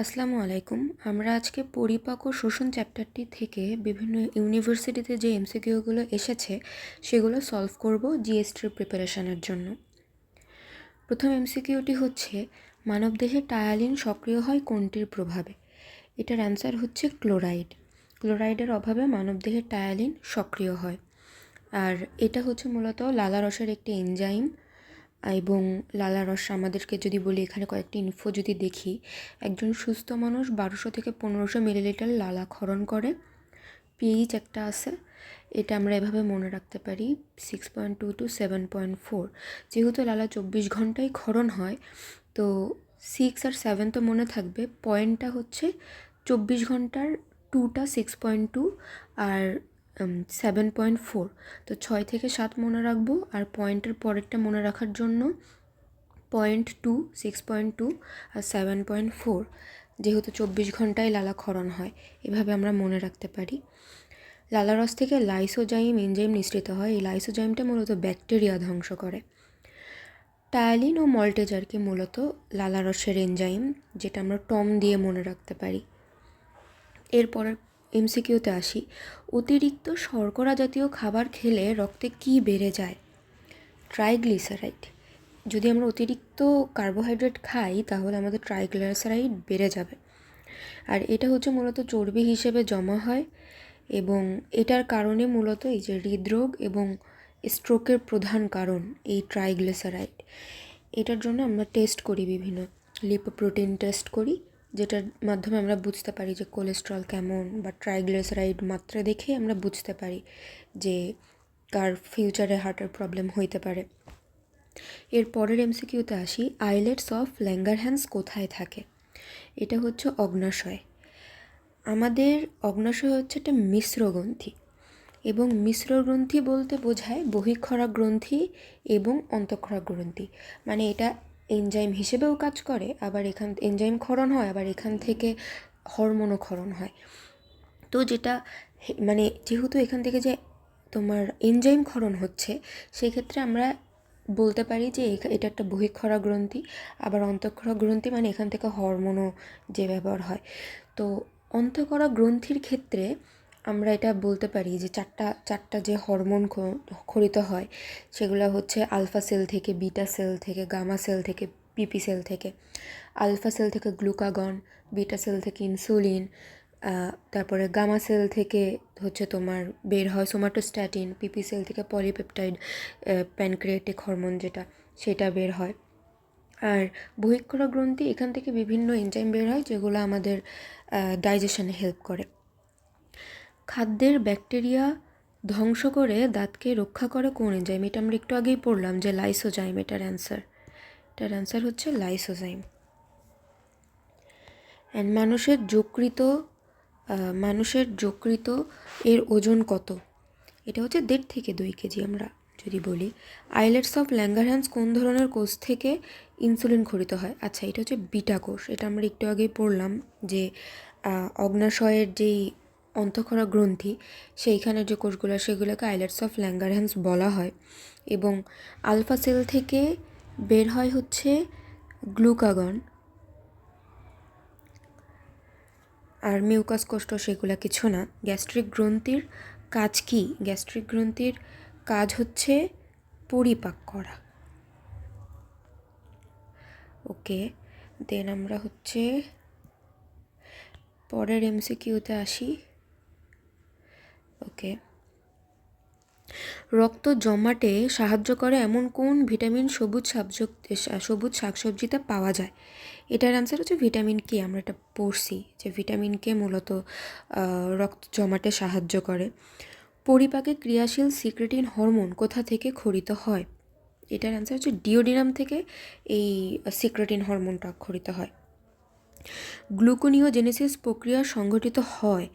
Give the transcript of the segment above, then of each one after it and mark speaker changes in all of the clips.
Speaker 1: আসসালামু আলাইকুম। আমরা আজকে পরিপাক ও শোষণ চ্যাপ্টারটি থেকে বিভিন্ন ইউনিভার্সিটিতে যে এমসিকিউগুলো এসেছে সেগুলো সলভ করব জিএসটির প্রিপারেশনের জন্য। প্রথম এমসিকিউটি হচ্ছে, মানবদেহে টায়ালিন সক্রিয় হয় কোনটির প্রভাবে? এটার অ্যান্সার হচ্ছে ক্লোরাইড। ক্লোরাইডের অভাবে মানবদেহে টায়ালিন সক্রিয় হয়। আর এটা হচ্ছে মূলত লালারসের একটি এনজাইম। এবং লালারস আমাদেরকে যদি বলি, এখানে কয়েকটি ইনফো যদি দেখি, একজন সুস্থ মানুষ 1200 থেকে 1500 মিলিলিটার লালা ক্ষরণ করে। পিএইচ একটা আছে, এটা আমরা এভাবে মনে রাখতে পারি 6.2 to 7.4। যেহেতু লালা 24 ঘন্টায় ক্ষরণ হয়, তো 6 আর 7 তো মনে থাকবে, পয়েন্টটা হচ্ছে 24 ঘন্টার 2টা 6.2 আর 7.4। তো 6 থেকে 7 মনে রাখবো, আর পয়েন্টের পরেরটা মনে রাখার জন্য 0.2, 6.2 আর 7.4। যেহেতু 24 ঘন্টায় লালা ক্ষরণ হয়, এভাবে আমরা মনে রাখতে পারি। লালারস থেকে লাইসোজাইম এনজাইম নিঃসৃত হয়। এই লাইসোজাইমটা মূলত ব্যাকটেরিয়া ধ্বংস করে। টায়ালিন ও মল্টেজারকে মূলত লালারসের এনজাইম, যেটা আমরা টম দিয়ে মনে রাখতে পারি। এরপরের এমসিকিউতে আসি, অতিরিক্ত শর্করা জাতীয় খাবার খেলে রক্তে কি বেড়ে যায়? ট্রাইগ্লিসারাইড। যদি আমরা অতিরিক্ত কার্বোহাইড্রেট খাই তাহলে আমাদের ট্রাইগ্লিসারাইড বেড়ে যাবে। আর এটা হচ্ছে মূলত চর্বি হিসেবে জমা হয়, এবং এটার কারণে মূলত এই যে হৃদরোগ এবং স্ট্রোকের প্রধান কারণ এই ট্রাইগ্লিসারাইড। এটার জন্য আমরা টেস্ট করি, বিভিন্ন লিপোপ্রোটিন টেস্ট করি, যেটার মাধ্যমে আমরা বুঝতে পারি যে কোলেস্ট্রল কেমন, বা ট্রাইগ্লিসারাইড মাত্রা দেখে আমরা বুঝতে পারি যে কার ফিউচারে হার্টের প্রবলেম হইতে পারে। এর পরের এমসিকিউতে আসি, আইলেটস অফ ল্যাঙ্গারহ্যান্স কোথায় থাকে? এটা হচ্ছে অগ্নাশয়। আমাদের অগ্নাশয় হচ্ছে একটা মিশ্র গ্রন্থি, এবং মিশ্র গ্রন্থি বলতে বোঝায় বহিঃক্ষরা গ্রন্থি এবং অন্তঃক্ষরা গ্রন্থি। মানে এটা এনজাইম হিসেবেও কাজ করে, আবার এখান এনজাইম ক্ষরণ হয়, আবার এখান থেকে হরমোনও ক্ষরণ হয়। তো যেটা মানে যেহেতু এখান থেকে যে তোমার এনজাইম ক্ষরণ হচ্ছে, সেক্ষেত্রে আমরা বলতে পারি যে এটা একটা বহিঃক্ষরা গ্রন্থি। আবার অন্তঃক্ষরা গ্রন্থি মানে এখান থেকে হরমোনও যে ব্যবহার হয়। তো অন্তঃক্ষরা গ্রন্থির ক্ষেত্রে আমরা এটা বলতে পারি যে চারটা যে হরমোন ক্ষরিত হয়, সেগুলো হচ্ছে আলফা সেল থেকে, বিটা সেল থেকে, গামা সেল থেকে, পিপি সেল থেকে। আলফা সেল থেকে গ্লুকাগন, বিটা সেল থেকে ইনসুলিন, তারপরে গামা সেল থেকে হচ্ছে তোমার বের হয় সোমাটোস্ট্যাটিন, পিপি সেল থেকে পলিপেপটাইড প্যানক্রিয়াটিক হরমোন যেটা, সেটা বের হয়। আর বহিঃক্ষরা গ্রন্থি, এখান থেকে বিভিন্ন এনজাইম বের হয় যেগুলো আমাদের ডাইজেশনে হেল্প করে। খাদ্যের ব্যাকটেরিয়া ধ্বংস করে দাঁতকে রক্ষা করে কোন এনজাইম? এটা আমরা একটু আগেই পড়লাম যে লাইসোজাইম। এটার অ্যান্সার হচ্ছে লাইসোজাইম। অ্যান্ড মানুষের যকৃত এর ওজন কত? এটা হচ্ছে 1.5 থেকে 2 কেজি আমরা যদি বলি। আইলেটস অফ ল্যাঙ্গারহ্যান্স কোন ধরনের কোষ থেকে ইনসুলিন ক্ষরিত হয়? আচ্ছা, এটা হচ্ছে বিটা কোষ। এটা আমরা একটু আগেই পড়লাম যে অগ্নাশয়ের যেই অন্তঃক্ষরা গ্রন্থি, সেইখানের যে কোষগুলো, সেগুলোকে আইলেটস অফ ল্যাঙ্গারহ্যান্স বলা হয়। এবং আলফা সেল থেকে বের হয় হচ্ছে গ্লুকাগন, আর মিউকাস কোষ সেগুলো কিছু না। গ্যাস্ট্রিক গ্রন্থির কাজ কি? গ্যাস্ট্রিক গ্রন্থির কাজ হচ্ছে পরিপাক করা। ওকে, দেন আমরা হচ্ছে পরের এমসিকিউতে আসি। ওকে, রক্ত জমাটে সাহায্য করে এমন কোন ভিটামিন সবুজ শাকসবজিতে পাওয়া যায়? এটার অ্যান্সার হচ্ছে ভিটামিন কে। আমরা এটা পড়ছি যে ভিটামিন কে মূলত রক্ত জমাটে সাহায্য করে। পরিপাকে ক্রিয়াশীল সিক্রেটিন হরমোন কোথা থেকে ক্ষরিত হয়? এটার অ্যান্সার হচ্ছে ডিওডিনাম থেকে এই সিক্রেটিন হরমোনটা ক্ষরিত হয়। গ্লুকোনিওজেনেসিস প্রক্রিয়া সংঘটিত হয়,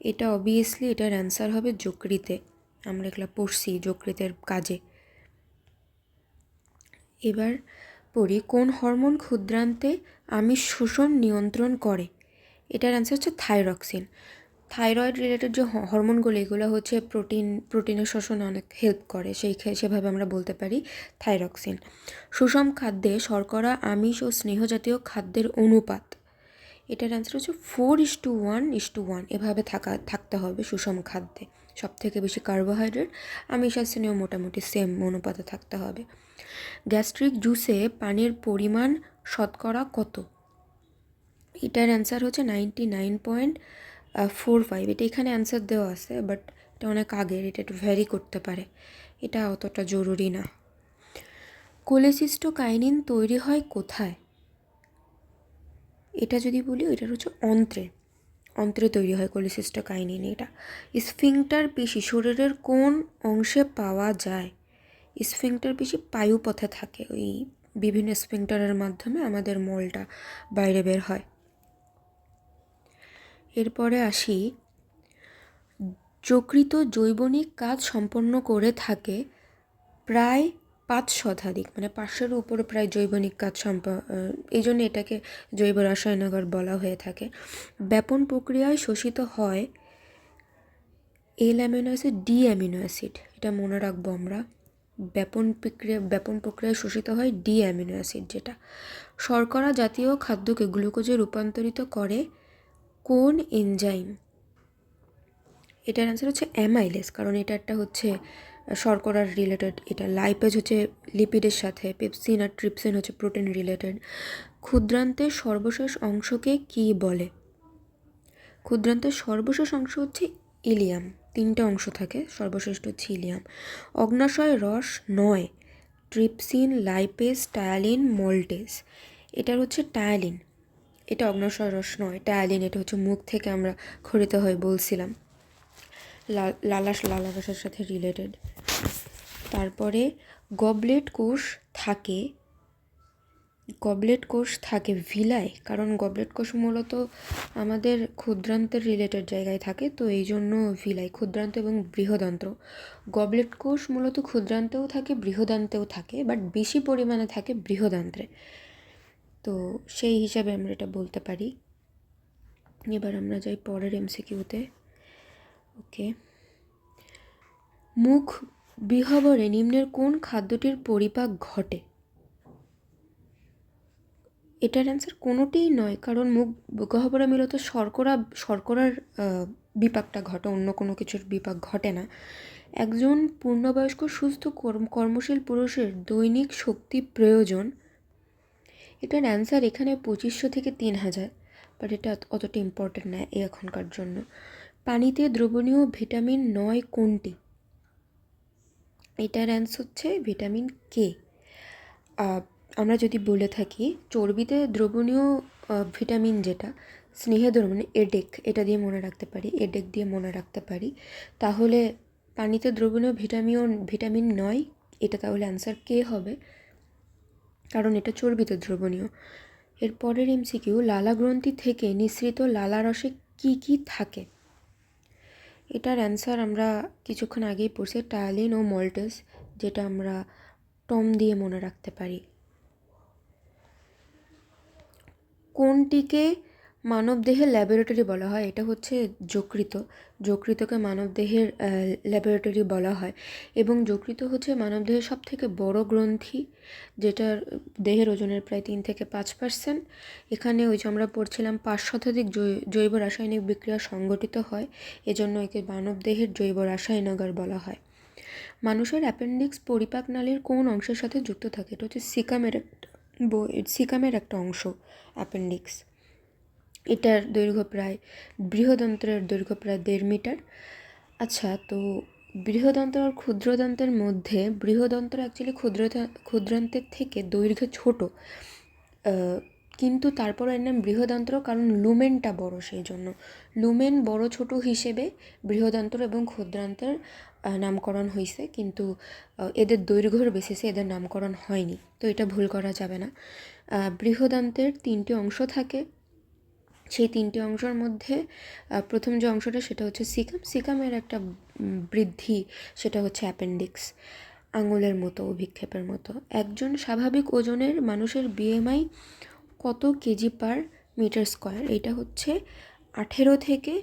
Speaker 1: এটা অবভিয়াসলি এটার অ্যান্সার হবে যকৃতে। আমরা এগুলো পড়ছি যকৃতের কাজে। এবার পড়ি, কোন হরমোন ক্ষুদ্রান্তে আমিষ শোষণ নিয়ন্ত্রণ করে? এটার অ্যান্সার হচ্ছে থাইরক্সিন। থাইরয়েড রিলেটেড যে হরমোনগুলো, এগুলো হচ্ছে প্রোটিনের শোষণে অনেক হেল্প করে, সেভাবে আমরা বলতে পারি থাইরক্সিন। সুষম খাদ্যে শর্করা, আমিষ ও স্নেহ জাতীয় খাদ্যের অনুপাত, এটার অ্যান্সার হচ্ছে 4:1:1 এভাবে থাকতে হবে সুষম খাদ্যে। সব থেকে বেশি কার্বোহাইড্রেট, আমিষ শ্রেণীও মোটামুটি সেম অনুপাতে থাকতে হবে। গ্যাস্ট্রিক জুসে পানির পরিমাণ শতকরা কত? এটার অ্যান্সার হচ্ছে 99.45। এটা এখানে অ্যান্সার দেওয়া আছে, বাট এটা অনেক আগের, এটা একটু ভ্যারি করতে পারে, এটা অতটা জরুরি না। কোলেসিস্টোকাইনিন তৈরি হয় কোথায়? এটা যদি বলি, এটার হচ্ছে অন্ত্রে তৈরি হয় কোলেসিস্টোকাইনিন। এটা স্ফিংটার পেশি শরীরের কোন অংশে পাওয়া যায়? স্ফিংটার পেশি পায়ুপথে থাকে, ওই বিভিন্ন স্ফিংটারের মাধ্যমে আমাদের মলটা বাইরে বের হয়। এরপরে আসি, যকৃৎ জৈবনিক কাজ সম্পন্ন করে থাকে প্রায় 5 শতাধিক, মানে 500-এর উপরে প্রায় জৈবনিক কাজ এই জন্য এটাকে জৈব রসায়নাগার বলা হয়ে থাকে। ব্যাপন প্রক্রিয়ায় শোষিত হয় L amino acid, D amino acid, এটা মনে রাখবো আমরা। ব্যাপন প্রক্রিয়ায় শোষিত হয় ডি অ্যামিনো অ্যাসিড, যেটা শর্করা জাতীয় খাদ্যকে গ্লুকোজে রূপান্তরিত করে কোন এনজাইম? এটার অ্যান্সার হচ্ছে অ্যামাইলেজ, কারণ এটা একটা হচ্ছে শর্করার রিলেটেড। এটা লাইপেজ হচ্ছে লিপিডের সাথে, পেপসিন আর ট্রিপসিন হচ্ছে প্রোটিন রিলেটেড। ক্ষুদ্রান্তের সর্বশেষ অংশকে কি বলে? ক্ষুদ্রান্তের সর্বশেষ অংশ হচ্ছে ইলিয়াম। 3টে অংশ থাকে, সর্বশেষটা হচ্ছে ইলিয়াম। অগ্নাশয় রস 9, ট্রিপসিন, লাইপেজ, টায়ালিন, মল্টেজ। এটার হচ্ছে টায়ালিন, এটা অগ্নাশয় রস নয়, টায়ালিন। এটা হচ্ছে মুখ থেকে আমরা খরিত হয় বলছিলাম, লালারসের সাথে রিলেটেড। তারপরে গবলেট কোষ থাকে ভিলায়, কারণ গবলেট কোষ মূলত আমাদের ক্ষুদ্রান্তের রিলেটেড জায়গায় থাকে, তো এই জন্য ভিলাই। ক্ষুদ্রান্ত এবং বৃহদান্ত্র, গবলেট কোষ মূলত ক্ষুদ্রান্তেও থাকে বৃহদান্তেও থাকে, বাট বেশি পরিমাণে থাকে বৃহদান্ত্রে, তো সেই হিসাবে আমরা এটা বলতে পারি। এবার আমরা যাই পরের এমসিকিউতে। ওকে, মুখ বিহবরে নিম্নের কোন খাদ্যটির পরিপাক ঘটে? এটার অ্যান্সার কোনোটিই নয়, কারণ মুখ গহ্বরে মূলত শর্করার বিপাকটা ঘটে, অন্য কোনো কিছুর বিপাক ঘটে না। একজন পূর্ণবয়স্ক সুস্থ কর্মশীল পুরুষের দৈনিক শক্তি প্রয়োজন, এটার অ্যান্সার এখানে 2500 থেকে 3000, বাট এটা অতটা ইম্পর্টেন্ট না এখনকার জন্য। পানিতে দ্রবণীয় ভিটামিন 9 কোনটি? এটার অ্যান্সার হচ্ছে ভিটামিন কে। আমরা যদি বলে থাকি চর্বিতে দ্রবণীয় ভিটামিন, যেটা স্নেহে দ্রবণীয়, এডেক, এটা দিয়ে মনে রাখতে পারি, এডেক দিয়ে মনে রাখতে পারি। তাহলে পানিতে দ্রবণীয় ভিটামিন 9, এটা তাহলে অ্যান্সার কে হবে, কারণ এটা চর্বিতে দ্রবণীয়। এর পরের এমসিকিউ, লালা গ্রন্থি থেকে নিঃসৃত লালা রসে কি কি থাকে? এটার অ্যান্সার আমরা কিছুক্ষণ আগেই পড়ছি, টায়ালিন ও মল্টেজ, যেটা আমরা টম দিয়ে মনে রাখতে পারি। কোনটিকে মানবদেহের ল্যাবরেটরি বলা হয়? এটা হচ্ছে যকৃতকে মানবদেহের ল্যাবরেটরি বলা হয়, এবং যকৃত হচ্ছে মানবদেহের সবথেকে বড় গ্রন্থি, যেটার দেহের ওজনের প্রায় 3 থেকে 5%। এখানে ওই যে আমরা পড়ছিলাম 5 শতাধিক জৈব রাসায়নিক বিক্রিয়া সংঘটিত হয়, এজন্য একে মানবদেহের জৈব রাসায়নাগার বলা হয়। মানুষের অ্যাপেন্ডিক্স পরিপাক নালীর কোন অংশের সাথে যুক্ত থাকে? এটা হচ্ছে সিকামের একটা অংশ অ্যাপেন্ডিক্স। এটার দৈর্ঘ্য প্রায়, বৃহদন্ত্রের দৈর্ঘ্য প্রায় 1.5 মিটার। আচ্ছা, তো বৃহদন্ত্র আর ক্ষুদ্রদন্তের মধ্যে বৃহদন্ত্র অ্যাকচুয়ালি ক্ষুদ্রান্তের থেকে দৈর্ঘ্যে ছোট, কিন্তু তারপর এর নাম বৃহদন্ত্র, কারণ লুমেনটা বড়, সেই জন্য লুমেন বড় ছোট হিসেবে বৃহদন্ত্র এবং ক্ষুদ্রান্তের নামকরণ হয়েছে, কিন্তু এদের দৈর্ঘ্যের বেসিসে এদের নামকরণ হয়নি, তো এটা ভুল করা যাবে না। বৃহদন্তের 3টি অংশ থাকে, সেই 3টি অংশের মধ্যে প্রথম যে অংশটা সেটা হচ্ছে সিকামের একটা বৃদ্ধি, সেটা হচ্ছে অ্যাপেন্ডিক্স, আঙুলের মতো, অভিক্ষেপের মতো। একজন স্বাভাবিক ওজনের মানুষের বিএমআই কত কেজি পার মিটার স্কোয়ার? এটা হচ্ছে 18 থেকে,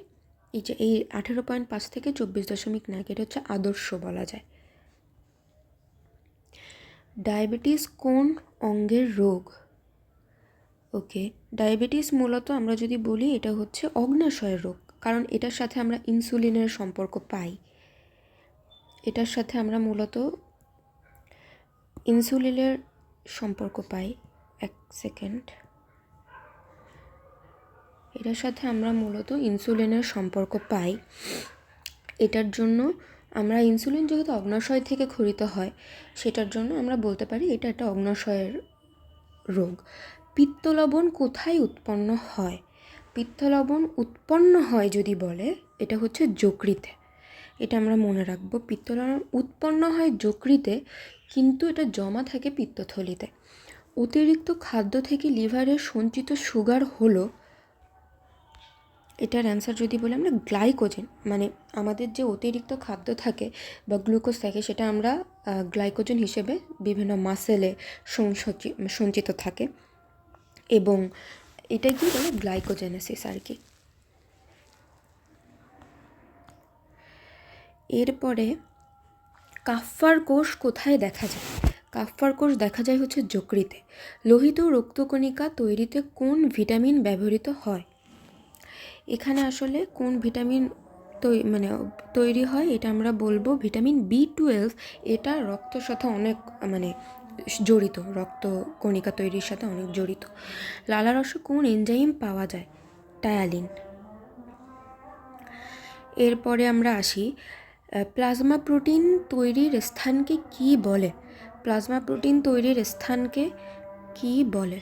Speaker 1: এই 18.5 থেকে 24.9, এটা হচ্ছে আদর্শ বলা যায়। ডায়াবেটিস কোন অঙ্গের রোগ? ওকে, ডায়াবেটিস মূলত আমরা যদি বলি এটা হচ্ছে অগ্ন্যাশয়ের রোগ, কারণ এটার সাথে আমরা ইনসুলিনের সম্পর্ক পাই। এটার সাথে আমরা মূলত ইনসুলিনের সম্পর্ক পাই। এক সেকেন্ড, এটার সাথে আমরা মূলত ইনসুলিনের সম্পর্ক পাই। এটার জন্য আমরা ইনসুলিন যেহেতু অগ্ন্যাশয় থেকে ক্ষরিত হয়, সেটার জন্য আমরা বলতে পারি এটা একটা অগ্ন্যাশয়ের রোগ। পিত্তলবণ কোথায় উৎপন্ন হয়? পিত্তলবণ উৎপন্ন হয় যদি বলে, এটা হচ্ছে যকৃতে। এটা আমরা মনে রাখবো, পিত্তলবণ উৎপন্ন হয় যকৃতে, কিন্তু এটা জমা থাকে পিত্তথলিতে। অতিরিক্ত খাদ্য থেকে লিভারের সঞ্চিত সুগার হলো, এটার অ্যান্সার যদি বলি আমরা গ্লাইকোজেন, মানে আমাদের যে অতিরিক্ত খাদ্য থাকে বা গ্লুকোজ থাকে, সেটা আমরা গ্লাইকোজেন হিসেবে বিভিন্ন মাসেলে সঞ্চিত থাকে, এবং এটা কি বলে গ্লাইকোজেনেসিস আর কি। এরপরে কাফ্ফার কোষ কোথায় দেখা যায়? কাফ্ফার কোষ দেখা যায় হচ্ছে যকৃতে। লোহিত রক্তকণিকা তৈরিতে কোন ভিটামিন ব্যবহৃত হয়? এখানে আসলে কোন ভিটামিন তৈরি হয় এটা আমরা বলবো ভিটামিন B12। এটা রক্তের সাথে অনেক জড়িত, রক্ত কণিকা তৈরির সাথে অনেক জড়িত। লালারসে কোন এনজাইম পাওয়া যায়? টায়ালিন। এরপরে আমরা আসি, প্লাজমা প্রোটিন তৈরির স্থানকে কি বলে? প্লাজমা প্রোটিন তৈরির স্থানকে কি বলে?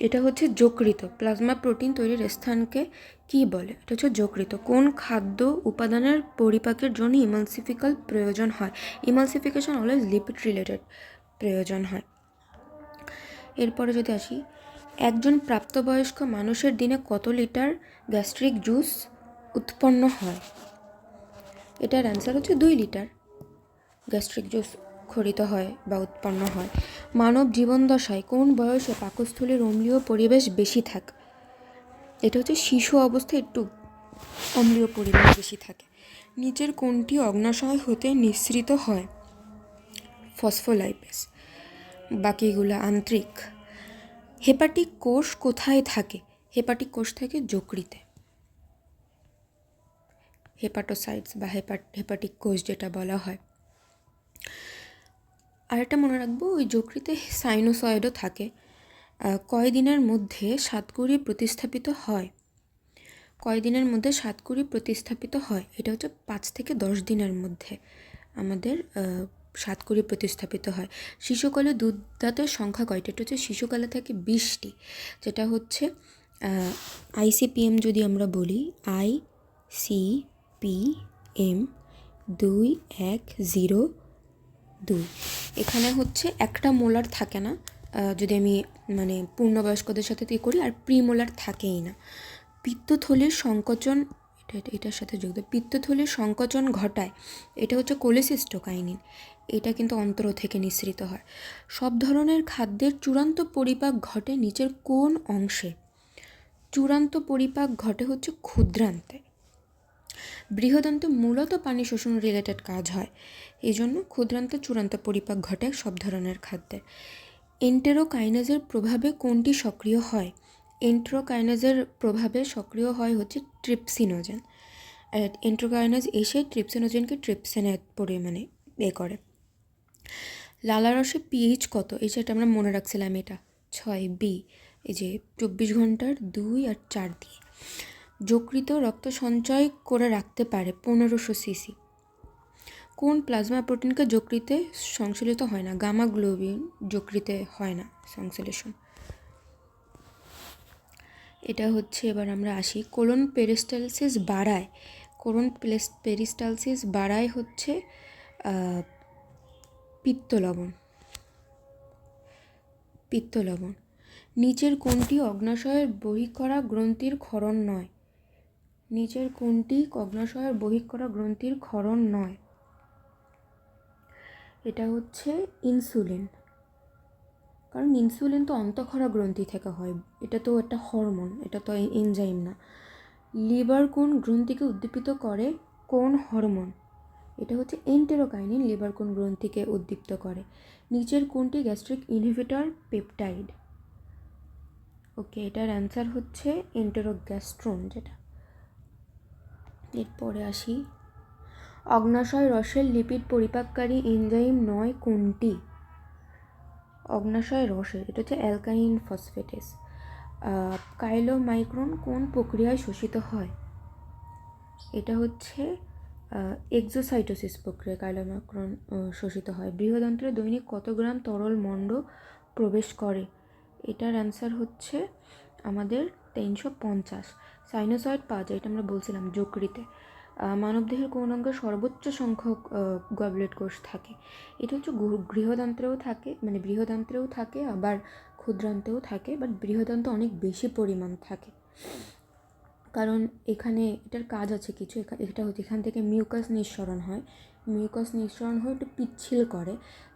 Speaker 1: এটা হচ্ছে যকৃত। প্লাজমা প্রোটিন তৈরির স্থানকে কি বলে? এটা হচ্ছে যকৃত। কোন খাদ্য উপাদানের পরিপাকের জন্য ইমালসিফিকাল প্রয়োজন হয়? ইমালসিফিকেশন অলওয়েজ লিপিড রিলেটেড প্রয়োজন হয়। এরপরে যদি আসি, একজন প্রাপ্তবয়স্ক মানুষের দিনে কত লিটার গ্যাস্ট্রিক জুস উৎপন্ন হয়? এটার অ্যান্সার হচ্ছে 2 লিটার গ্যাস্ট্রিক জুস ক্ষরিত হয় বা উৎপন্ন হয়। মানব জীবনদশায় কোন বয়সে পাকস্থলীর অম্লীয় পরিবেশ বেশি থাকে? এটা হচ্ছে শিশু অবস্থায় একটু অম্লীয় পরিবেশ বেশি থাকে। নিচের কোনটি অগ্ন্যাশয় হতে নিঃসৃত হয়? ফসফোলাইপেজ, বাকিগুলো আন্তরিক। হেপাটিক কোষ কোথায় থাকে? হেপাটিক কোষ থাকে যকৃতে। হেপাটোসাইটস বা হেপাটিক কোষ যেটা বলা হয়। আরেকটা মনে রাখবো, ওই যকৃতে সাইনোসয়েডও থাকে। কয়দিনের মধ্যে সাতকুড়ি প্রতিস্থাপিত হয়? কয়দিনের মধ্যে সাতকুড়ি প্রতিস্থাপিত হয়? এটা হচ্ছে 5 থেকে 10 দিনের মধ্যে আমাদের সাতকুড়ি প্রতিস্থাপিত হয়। শিশুকালে দুধদাঁতের সংখ্যা কয়টা? এটা হচ্ছে শিশুকালে থাকে 20টি, যেটা হচ্ছে ICPM যদি আমরা বলি, ICPM 2102। এখানে হচ্ছে একটা মোলার থাকে না, যদি আমি পূর্ণবয়স্কদের সাথে করি, আর প্রিমোলার থাকেই না। পিত্তথলির সংকোচন, এটার সাথে যুক্ত, পিত্তথলির সংকোচন ঘটায়, এটা হচ্ছে কোলেসিস্টোকাইনিন। এটা কিন্তু অন্তর থেকে নিঃসৃত হয়। সব ধরনের খাদ্যের চূড়ান্ত পরিপাক ঘটে নিচের কোন অংশে? চূড়ান্ত পরিপাক ঘটে হচ্ছে ক্ষুদ্রান্তে। বৃহদান্তে মূলত পানি শোষণ রিলেটেড কাজ হয়, এই জন্য ক্ষুদ্রান্তে চূড়ান্ত পরিপাক ঘটে সব ধরনের খাদ্যের। এন্টেরোকাইনেজের প্রভাবে কোনটি সক্রিয় হয়? এন্টেরোকাইনেজের প্রভাবে সক্রিয় হয় হচ্ছে ট্রিপসিনোজেন। এন্টেরোকাইনেজ এসে ট্রিপসিনোজেনকে ট্রিপসিনে করে। লালারসে pH কত? এই সেটা আমরা মনে রাখছিলাম, এটা 6B। এই যে 24 ঘন্টার 2 আর 4 দিয়ে। যকৃত রক্ত সঞ্চয় করে রাখতে পারে 1500 সিসি। কোন প্লাজমা প্রোটিনকে যকৃতে সংশ্লেষিত হয় না? গামা গ্লোবিন যকৃতে হয় না সংশ্লেষণ। এটা হচ্ছে, এবার আমরা আসি, কোলন পেরিস্টালসিস বাড়ায়। কোলন পেরিস্টালসিস বাড়ায় হচ্ছে পিত্তলবণ। নিচের কোনটি অগ্ন্যাশয়ের বহিঃকরা গ্রন্থির ক্ষরণ নয়? নিচের কোনটি অগ্ন্যাশয়ের বহিঃকরা গ্রন্থির ক্ষরণ নয়? এটা হচ্ছে ইনসুলিন, কারণ ইনসুলিন তো অন্তঃক্ষরা গ্রন্থি থেকে হয়, এটা তো একটা হরমোন, এটা তো এনজাইম না। লিভার কোন গ্রন্থিকে উদ্দীপিত করে? কোন হরমোন? এটা হচ্ছে এন্টেরোকাইনিন লিভার কোন গ্রন্থিকে উদ্দীপ্ত করে। নিচের কোনটি গ্যাস্ট্রিক ইনহিবিটর পেপটাইড? ওকে, এটার অ্যান্সার হচ্ছে এন্টেরোগ্যাস্ট্রন যেটা। এরপরে আসি, অগ্ন্যাশয় রসের লিপিড পরিপাককারী এনজাইম নয় কোনটি? অগ্ন্যাশয় রসের, এটা হচ্ছে অ্যালকাইন ফসফেটেস। কাইলোমাইক্রন কোন প্রক্রিয়ায় শোষিত হয়? এটা হচ্ছে এক্সোসাইটোসিস প্রক্রিয়া কাইলোমাইক্রন শোষিত হয়। বৃহদান্ত্রে দৈনিক কত গ্রাম তরল মণ্ড প্রবেশ করে? এটার অ্যান্সার হচ্ছে আমাদের 350। সাইনোসয়েড পাওয়া যায়, এটা আমরা বলছিলাম যকৃতে। মানবদেহের কোন অঙ্গে সর্বোচ্চ সংখ্যক গবলেট কোষ থাকে? এটা হচ্ছে গৃহদান্ত্রেও থাকে, মানে বৃহদান্ত্রেও থাকে, আবার ক্ষুদ্রান্তেও থাকে, বাট বৃহদান্তে অনেক বেশি পরিমাণ থাকে, কারণ এখানে এটার কাজ আছে কিছু। এটা হচ্ছে এখান থেকে মিউকাস নিঃসরণ হয়, একটু পিচ্ছিল করে,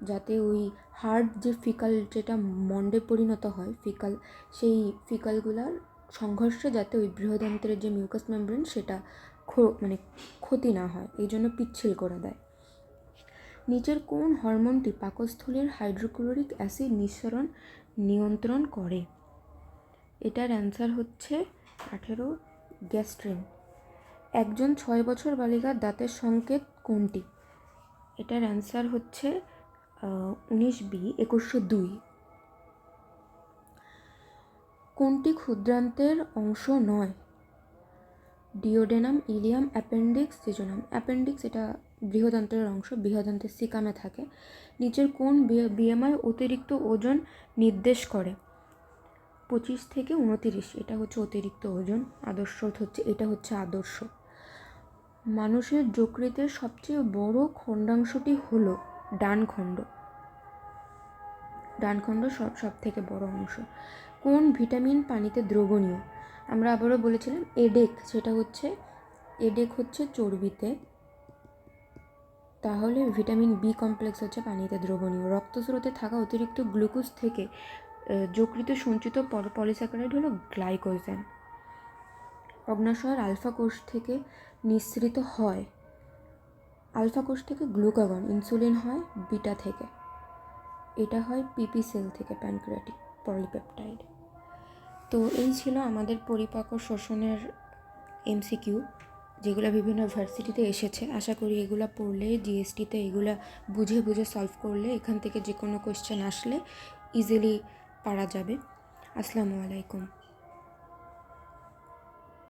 Speaker 1: যাতে ওই হার্ড যে ফিকাল যেটা মন্ডে পরিণত হয় ফিকাল, সেই ফিকালগুলার সংঘর্ষে যাতে ওই বৃহদান্ত্রের যে মিউকাস মেমব্রেন সেটা মানে ক্ষতি না হয়, এই জন্য পিচ্ছিল করে দেয়। নিচের কোন হরমোনটি পাকস্থলীর হাইড্রোক্লোরিক অ্যাসিড নিঃসরণ নিয়ন্ত্রণ করে? এটার অ্যান্সার হচ্ছে 18 গ্যাস্ট্রিন। একজন 6 বছর বালিকার দাঁতের সংকেত কোনটি? এটার অ্যান্সার হচ্ছে 19B 2102। কোনটি ক্ষুদ্রান্তের অংশ নয়? Duodenum, Ilium, appendix, jejunum. Appendix এটা বৃহদান্ত্রের অংশ, বৃহদান্ত্রের সিকামে থাকে। নিচের কোন বিএমআই অতিরিক্ত ওজন নির্দেশ করে? 25 থেকে 29, এটা হচ্ছে অতিরিক্ত ওজন। এটা হচ্ছে আদর্শ। মানুষের যকৃতের সবচেয়ে বড় খণ্ডাংশটি হলো ডানখণ্ড। সব থেকে বড় অংশ। কোন ভিটামিন পানিতে দ্রবণীয়? আমরা আবারও বলেছিলাম এডেক, সেটা হচ্ছে এডেক হচ্ছে চর্বিতে, তাহলে ভিটামিন বি কমপ্লেক্স হচ্ছে পানিতে দ্রবণীয়। রক্তস্রোতে থাকা অতিরিক্ত গ্লুকোজ থেকে যকৃতে সঞ্চিত পলিস্যাকারাইড হলো গ্লাইকোজেন। অগ্ন্যাশয়ের আলফা কোষ থেকে নিঃসৃত হয়, আলফা কোষ থেকে গ্লুকাগন। ইনসুলিন হয় বিটা থেকে, এটা হয় পিপি সেল থেকে, প্যানক্রিয়াটিক পলিপেপটাইড। তো এই ছিল আমাদের পরিপাক ও শোষণের এমসিকিউ, যেগুলো বিভিন্ন ভার্সিটিতে এসেছে। আশা করি এগুলো পড়লে, জিএসটিতে এগুলো বুঝে বুঝে সলভ করলে, এখান থেকে যে কোনো কোয়েশ্চেন আসলে ইজিলি পারা যাবে। আসসালামু আলাইকুম।